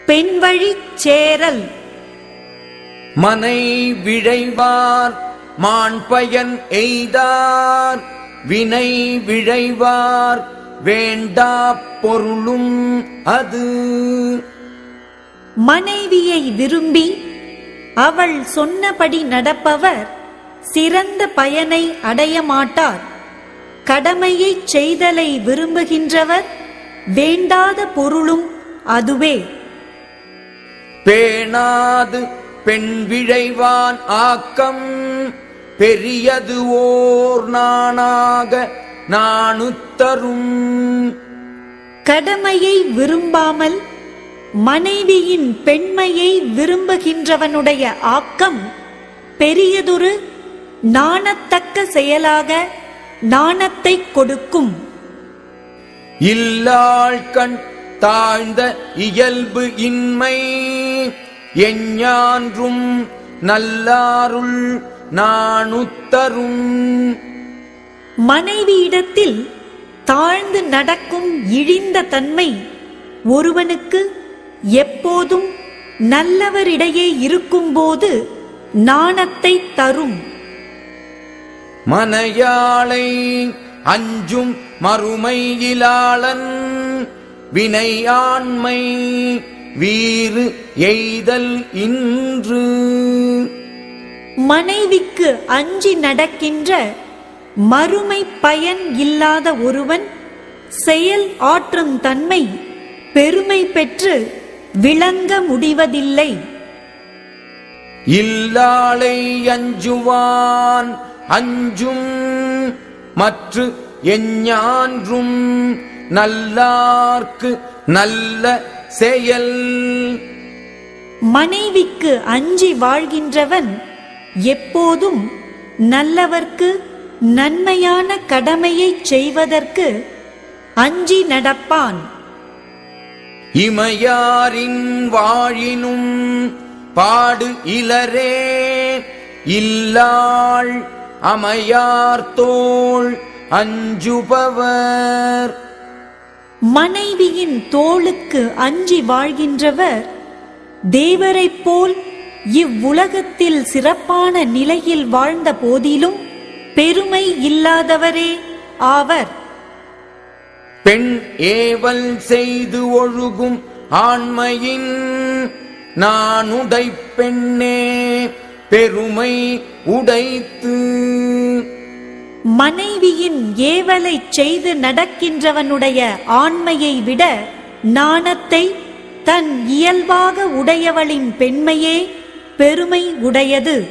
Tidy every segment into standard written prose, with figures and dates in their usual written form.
பெண்வழிச் சேரல். மனை விழைவார் மாண்பயன் எய்தார், வினை விழைவார் வேண்டா பொருளும் அது. மனைவியை விரும்பி அவள் சொன்னபடி நடப்பவர் சிறந்த பயனை அடைய மாட்டார். கடமையைச் செய்தலை விரும்புகின்றவர் வேண்டாத பொருளும் அதுவே. பேணாது பெண் விழைவான் ஆக்கம், பெரியது ஓர் நாணாக நாணுத்தரும். கடமையை விரும்பாமல் மனைவியின் பெண்மையை விரும்புகின்றவனுடைய ஆக்கம் பெரியதொரு நாணத்தக்க செயலாக நாணத்தைக் கொடுக்கும். இல்லாள் கண் தாழ்ந்த இயல்பு இன்மை, எஞ்ஞான்றும் நல்லாருள் நாணுத்தரும். மனைவியிடத்தில் தாழ்ந்து நடக்கும் இழிந்த தன்மை ஒருவனுக்கு எப்போதும் நல்லவரிடையே இருக்கும்போது நாணத்தை தரும். மனையாளை அஞ்சும் மறுமையிலாளன், வினையாண்மை வீறு எய்தல் இன்று. மனைவிக்கு அஞ்சி நடக்கின்ற மறுமை பயன் இல்லாத ஒருவன் செயல் ஆற்றும் தன்மை பெருமை பெற்று விளங்க முடிவதில்லை. இல்லாளை அஞ்சுவான் அஞ்சும் மற்று எஞ்ஞான்றும் நல்லார்க்கு நல்ல செயல். மனைவிக்கு அஞ்சி வாழ்கின்றவன் எப்போதும் நல்லவர்க்கு நன்மையான கடமையைச் செய்வதற்கு அஞ்சி நடப்பான். இமையாரின் வாழினும் பாடு இலரே, இல்லாள் அமையார் தோள் அஞ்சுபவர். மனைவியின் தோளுக்கு அஞ்சி வாழ்கின்றவர் தேவரைப் போல் இவ்வுலகத்தில் சிறப்பான நிலையில் வாழ்ந்த போதிலும் பெருமை இல்லாதவரே ஆவர். பெண் ஏவல் செய்து ஒழுகும் ஆண்மையின், நானுடை பெண்ணே பெருமை உடைத்து. மனைவியின் ஏவலை செய்து நடக்கின்றவனுடைய ஆண்மையை விட நாணத்தை தன் இயல்பாக உடையவளின் பெண்மையே பெருமை உடையது.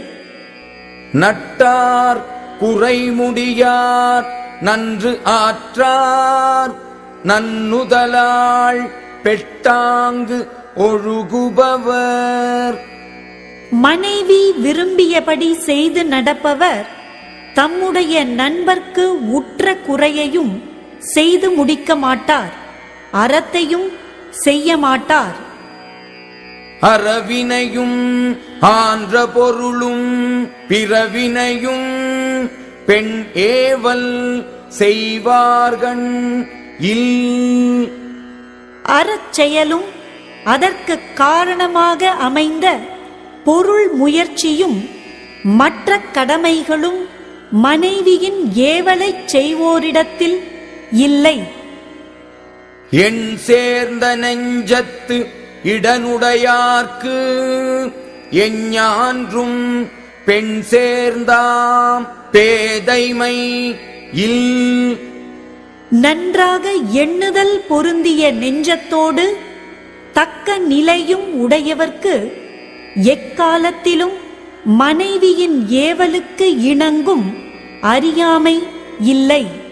நட்டார் குறைமுடியார் நன்று ஆற்றார், நன்னுதலாள் பெட்டாங்கு ஒழுகுபவர். மனைவி விரும்பியபடி செய்து நடப்பவர் தம்முடைய நண்பர்க்கு உற்ற குறையையும் செய்து முடிக்க மாட்டார், அறத்தையும் செய்ய மாட்டார். அறவினையும் ஆன்ற பொருளும் பிறவினையும் பெண் ஏவல் செய்வார்கண் இல். அறச்செயலும் அதற்கு காரணமாக அமைந்த பொருள் முயற்சியும் மற்ற கடமைகளும் மனைவியின் ஏவலைச் செய்வோரிடத்தில் இல்லை. என் சேர்ந்த நெஞ்சத்து இடனுடையார்க்கு, எஞ்ஞான்றும் பெண் சேர்ந்தாம் பேதைமை இல். நன்றாக எண்ணுதல் பொருந்திய நெஞ்சத்தோடு தக்க நிலையும் உடையவர்க்கு எக்காலத்திலும் மனைவியின் ஏவலுக்கு இணங்கும் அறியாமை இல்லை.